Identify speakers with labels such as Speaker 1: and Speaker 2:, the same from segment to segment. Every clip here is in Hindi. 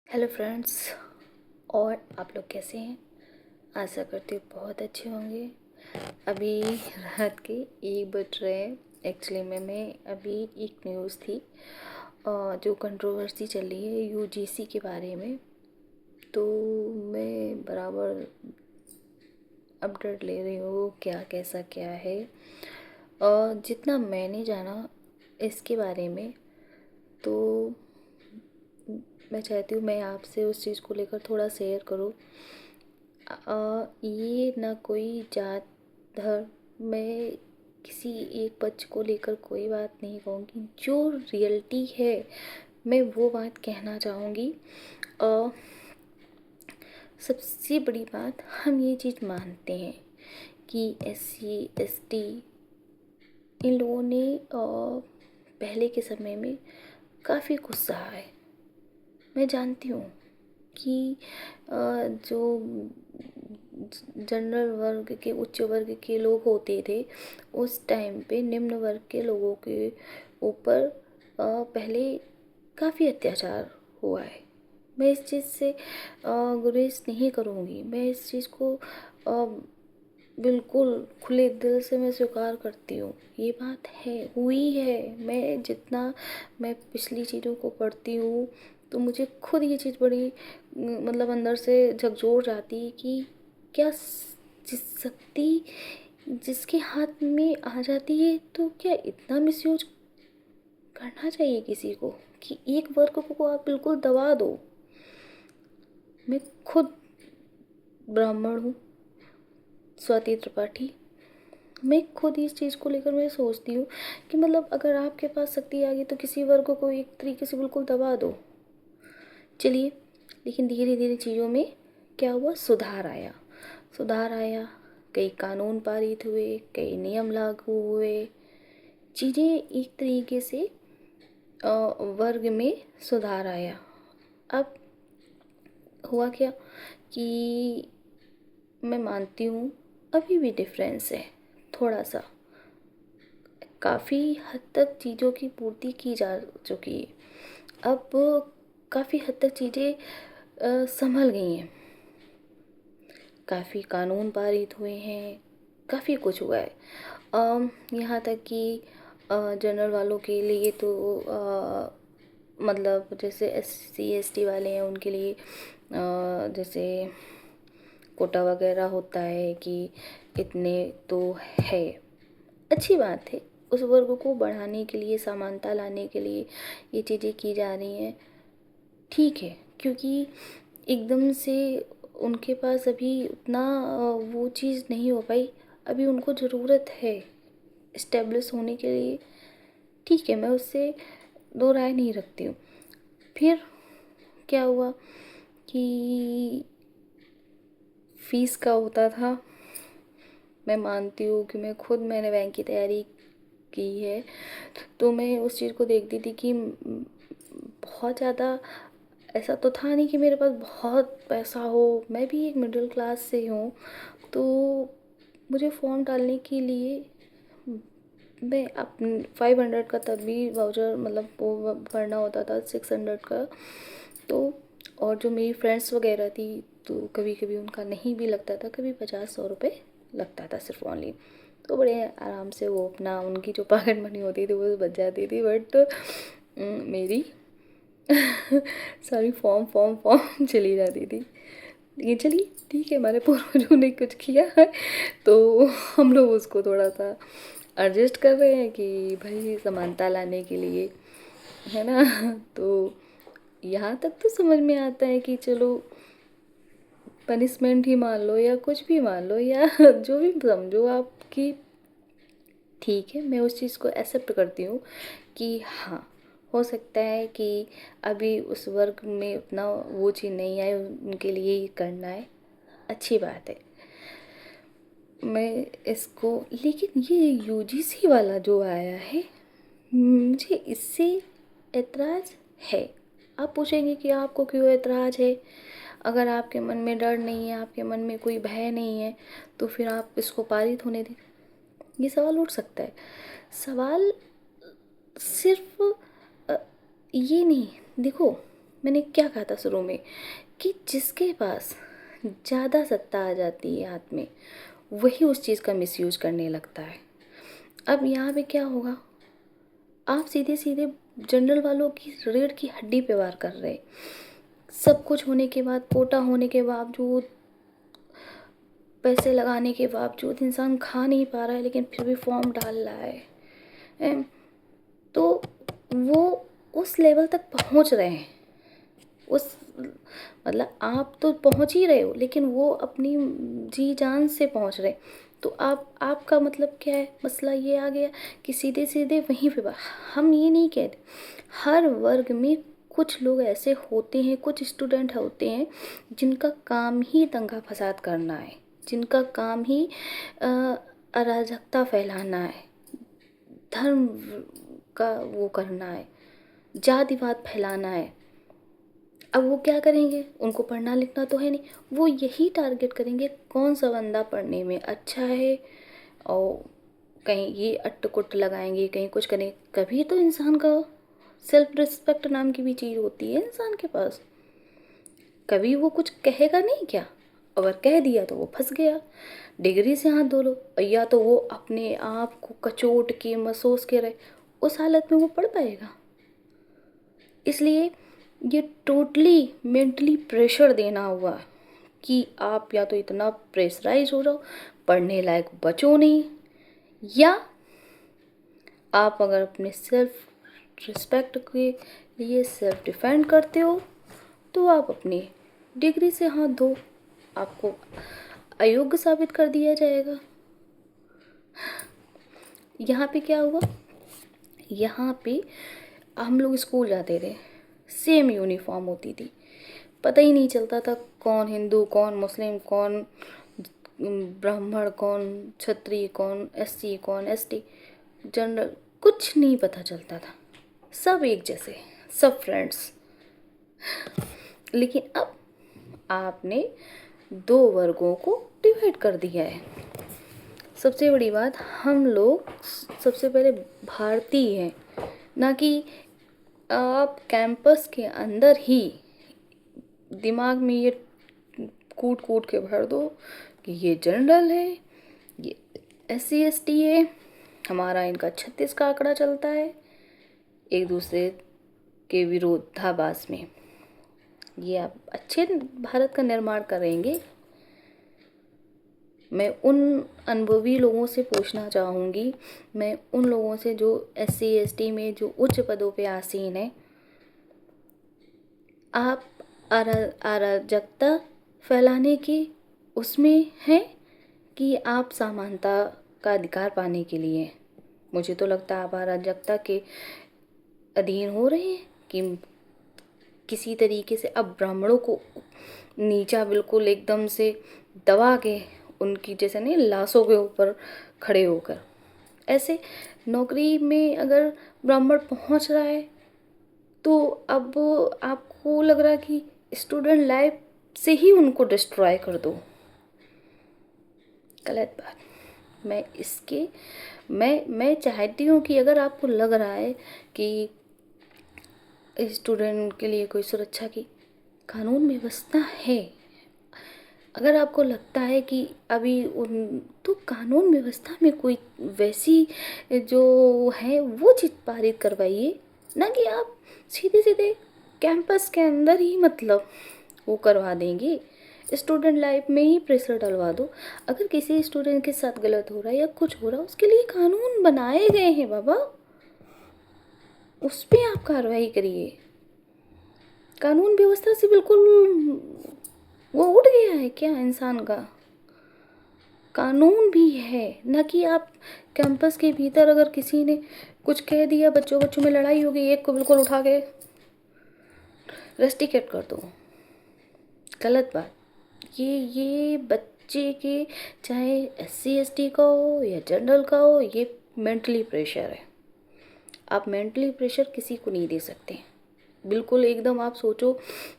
Speaker 1: Hello friends. और आप लोग कैसे हैं? आशा करती हूँ बहुत अच्छे होंगे। अभी रात के 1 बज रहे हैं। एक्चुअली मैं अभी एक न्यूज़ थी जो कंट्रोवर्सी चल रही है यूजीसी के बारे में। तो मैं बराबर अपडेट ले रही हूँ क्या कैसा क्या है। जितना मैंने जाना इसके बारे में, तो मैं चाहती हूँ मैं आपसे उस चीज़ को लेकर थोड़ा शेयर करूँ। ये ना कोई जात धर्म, मैं किसी एक पक्ष को लेकर कोई बात नहीं कहूँगी। जो रियलिटी है मैं वो बात कहना चाहूँगी। सबसे बड़ी बात, हम ये चीज़ मानते हैं कि SC ST इन लोगों ने पहले के समय में काफ़ी कुछ सहा है। मैं जानती हूँ कि जो जनरल वर्ग के उच्च वर्ग के लोग होते थे उस टाइम पे निम्न वर्ग के लोगों के ऊपर पहले काफ़ी अत्याचार हुआ है। मैं इस चीज़ से गुरेज नहीं करूँगी। मैं इस चीज़ को बिल्कुल खुले दिल से मैं स्वीकार करती हूँ। ये बात है, हुई है। मैं पिछली चीज़ों को पढ़ती हूँ तो मुझे खुद ये चीज़ बड़ी मतलब अंदर से झकझोर जाती है कि क्या जिस शक्ति जिसके हाथ में आ जाती है तो क्या इतना मिसयूज करना चाहिए किसी को कि एक वर्ग को आप बिल्कुल दबा दो। मैं खुद ब्राह्मण हूँ, स्वाति त्रिपाठी। मैं खुद इस चीज़ को लेकर मैं सोचती हूँ कि मतलब अगर आपके पास शक्ति आ गई तो किसी वर्ग को एक तरीके से बिल्कुल दबा दो। चलिए, लेकिन धीरे धीरे चीज़ों में क्या हुआ, सुधार आया। कई कानून पारित हुए, कई नियम लागू हुए, चीज़ें एक तरीके से वर्ग में सुधार आया। अब हुआ क्या कि मैं मानती हूँ अभी भी डिफरेंस है थोड़ा सा। काफ़ी हद तक चीज़ों की पूर्ति की जा चुकी है। अब काफ़ी हद तक चीज़ें संभल गई हैं। काफ़ी कानून पारित हुए हैं, काफ़ी कुछ हुआ है। यहाँ तक कि जनरल वालों के लिए तो मतलब जैसे SC ST वाले हैं उनके लिए जैसे कोटा वगैरह होता है कि इतने तो है। अच्छी बात है, उस वर्ग को बढ़ाने के लिए, समानता लाने के लिए ये चीज़ें की जा रही हैं। ठीक है, क्योंकि एकदम से उनके पास अभी उतना वो चीज़ नहीं हो पाई। अभी उनको ज़रूरत है इस्टेब्लिश होने के लिए। ठीक है, मैं उससे दो राय नहीं रखती हूँ। फिर क्या हुआ कि फीस का होता था। मैं मानती हूँ कि मैंने बैंक की तैयारी की है, तो मैं उस चीज़ को देखती थी कि बहुत ज़्यादा ऐसा तो था नहीं कि मेरे पास बहुत पैसा हो। मैं भी एक मिडिल क्लास से हूँ, तो मुझे फॉर्म डालने के लिए मैं अपन 500 का तब भी वाउचर मतलब वो भरना होता था, 600 का। तो और जो मेरी फ्रेंड्स वगैरह थी तो कभी कभी उनका नहीं भी लगता था, कभी 50-100 रुपये लगता था सिर्फ ऑनली। तो बड़े आराम से वो अपना उनकी जो पॉकेट मनी होती थी वो बच जाती थी। बट मेरी सारी फॉर्म चली जाती थी। ये चलिए ठीक है, हमारे पूर्वजों ने कुछ किया है तो हम लोग उसको थोड़ा सा एडजस्ट कर रहे हैं कि भाई समानता लाने के लिए, है ना। तो यहाँ तक तो समझ में आता है कि चलो पनिशमेंट ही मान लो या कुछ भी मान लो या जो भी समझो आपकी, ठीक है, मैं उस चीज़ को एक्सेप्ट करती हूँ कि हाँ, हो सकता है कि अभी उस वर्ग में उतना वो चीज़ नहीं आए, उनके लिए ही करना है, अच्छी बात है। मैं इसको, लेकिन ये UGC वाला जो आया है मुझे इससे ऐतराज़ है। आप पूछेंगे कि आपको क्यों ऐतराज़ है? अगर आपके मन में डर नहीं है, आपके मन में कोई भय नहीं है, तो फिर आप इसको पारित होने दें। ये सवाल उठ सकता है। सवाल सिर्फ ये नहीं, देखो मैंने क्या कहा था शुरू में कि जिसके पास ज़्यादा सत्ता आ जाती है हाथ में, वही उस चीज़ का मिसयूज करने लगता है। अब यहाँ पे क्या होगा, आप सीधे सीधे जनरल वालों की रीढ़ की हड्डी पे वार कर रहे। सब कुछ होने के बाद, कोटा होने के बावजूद, पैसे लगाने के बावजूद इंसान खा नहीं पा रहा है, लेकिन फिर भी फॉर्म डाल रहा है। तो वो उस लेवल तक पहुंच रहे हैं, उस मतलब आप तो पहुंच ही रहे हो, लेकिन वो अपनी जी जान से पहुंच रहे। तो आपका मतलब क्या है, मसला ये आ गया कि सीधे सीधे वहीं पे हम ये नहीं कहते, हर वर्ग में कुछ लोग ऐसे होते हैं, कुछ स्टूडेंट होते हैं जिनका काम ही दंगा फसाद करना है, जिनका काम ही अराजकता फैलाना है, धर्म का वो करना है, जातिवाद फैलाना है। अब वो क्या करेंगे, उनको पढ़ना लिखना तो है नहीं, वो यही टारगेट करेंगे कौन सा बंदा पढ़ने में अच्छा है, और कहीं ये अट्ट लगाएंगे, कहीं कुछ करेंगे। कभी तो इंसान का सेल्फ रिस्पेक्ट नाम की भी चीज़ होती है इंसान के पास, कभी वो कुछ कहेगा नहीं क्या? अगर कह दिया तो वो फंस गया, डिग्री से हाथ धो लो, या तो वो अपने आप को कचोट के महसूस के रहे, उस हालत में वो पढ़ पाएगा? इसलिए ये टोटली मेंटली प्रेशर देना हुआ कि आप या तो इतना प्रेशराइज हो जाओ, पढ़ने लायक बचो नहीं, या आप अगर अपने सेल्फ रिस्पेक्ट के लिए सेल्फ डिफेंड करते हो तो आप अपनी डिग्री से हाथ धो, आपको अयोग्य साबित कर दिया जाएगा। यहाँ पे क्या हुआ, यहाँ पे हम लोग स्कूल जाते थे, सेम यूनिफॉर्म होती थी, पता ही नहीं चलता था कौन हिंदू, कौन मुस्लिम, कौन ब्राह्मण, कौन क्षत्रिय, कौन एससी, कौन एसटी, जनरल, कुछ नहीं पता चलता था, सब एक जैसे, सब फ्रेंड्स। लेकिन अब आपने दो वर्गों को डिवाइड कर दिया है। सबसे बड़ी बात, हम लोग सबसे पहले भारतीय हैं, ना कि आप कैंपस के अंदर ही दिमाग में ये कूट कूट के भर दो कि ये जनरल है, ये SC ST है, हमारा इनका 36 का आंकड़ा चलता है, एक दूसरे के विरोधाभास में। ये आप अच्छे भारत का निर्माण करेंगे? मैं उन अनुभवी लोगों से पूछना चाहूँगी, मैं उन लोगों से जो SC ST में जो उच्च पदों पे आसीन है, आप अराजकता फैलाने की उसमें हैं कि आप समानता का अधिकार पाने के लिए? मुझे तो लगता है आप अराजकता के अधीन हो रहे हैं कि किसी तरीके से अब ब्राह्मणों को नीचा बिल्कुल एकदम से दबा के, उनकी जैसे नहीं लाशों के ऊपर खड़े होकर, ऐसे नौकरी में अगर ब्राह्मण पहुंच रहा है तो अब आपको लग रहा है कि स्टूडेंट लाइफ से ही उनको डिस्ट्रॉय कर दो। गलत बात। मैं चाहती हूँ कि अगर आपको लग रहा है कि स्टूडेंट के लिए कोई सुरक्षा की कानून व्यवस्था है, अगर आपको लगता है कि अभी उन तो कानून व्यवस्था में कोई वैसी जो है वो चीज़ पारित करवाइए, ना कि आप सीधे सीधे कैंपस के अंदर ही मतलब वो करवा देंगे, स्टूडेंट लाइफ में ही प्रेशर डलवा दो। अगर किसी स्टूडेंट के साथ गलत हो रहा है या कुछ हो रहा है, उसके लिए कानून बनाए गए हैं बाबा, उस पर आप कार्रवाई करिए। कानून व्यवस्था से बिल्कुल वो उठ गया है क्या इंसान का? कानून भी है, ना कि आप कैंपस के भीतर अगर किसी ने कुछ कह दिया, बच्चों में लड़ाई हो गई, एक को बिल्कुल उठा के रस्टिकेट कर दो। गलत बात। ये बच्चे के, चाहे SC ST का हो या जनरल का हो, ये मेंटली प्रेशर है। आप मेंटली प्रेशर किसी को नहीं दे सकते। बिल्कुल एकदम आप सोचो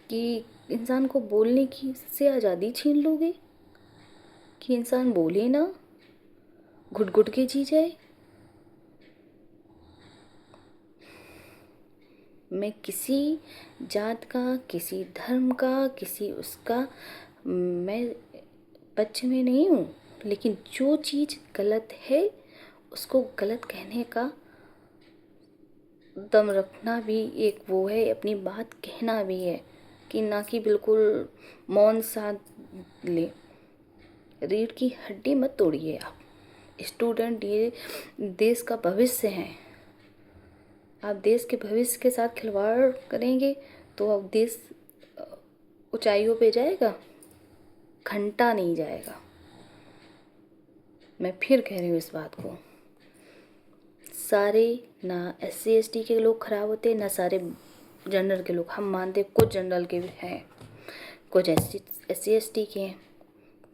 Speaker 1: कि इंसान को बोलने की से आज़ादी छीन लोगे, कि इंसान बोले ना, घुट घुट के जी जाए। मैं किसी जात का, किसी धर्म का, किसी उसका मैं पक्ष में नहीं हूँ, लेकिन जो चीज़ गलत है उसको गलत कहने का दम रखना भी एक वो है, अपनी बात कहना भी है, कि ना कि बिल्कुल मौन साध ले। रीढ़ की हड्डी मत तोड़िए आप। स्टूडेंट ये देश का भविष्य हैं। आप देश के भविष्य के साथ खिलवाड़ करेंगे तो अब देश ऊंचाइयों पे जाएगा, घंटा नहीं जाएगा। मैं फिर कह रही हूँ इस बात को। सारे ना SC ST के लोग खराब होते, ना सारे जनरल के लोग। हम मानते कुछ जनरल के भी हैं, कुछ SC ST के हैं।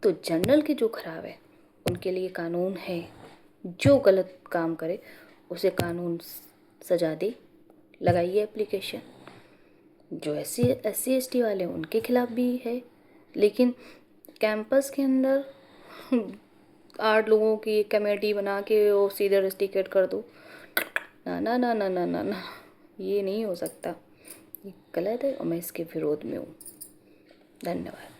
Speaker 1: तो जनरल के जो खराब है उनके लिए कानून है, जो गलत काम करे उसे कानून सजा दे, लगाइए एप्लीकेशन। जो SC ST वाले उनके खिलाफ भी है, लेकिन कैंपस के अंदर 8 लोगों की एक कमेटी बना के वो सीधे रस्टिकेट कर दो। ना ना ना ना ना ना ना, ये नहीं हो सकता, ये गलत है और मैं इसके विरोध में हूँ। धन्यवाद।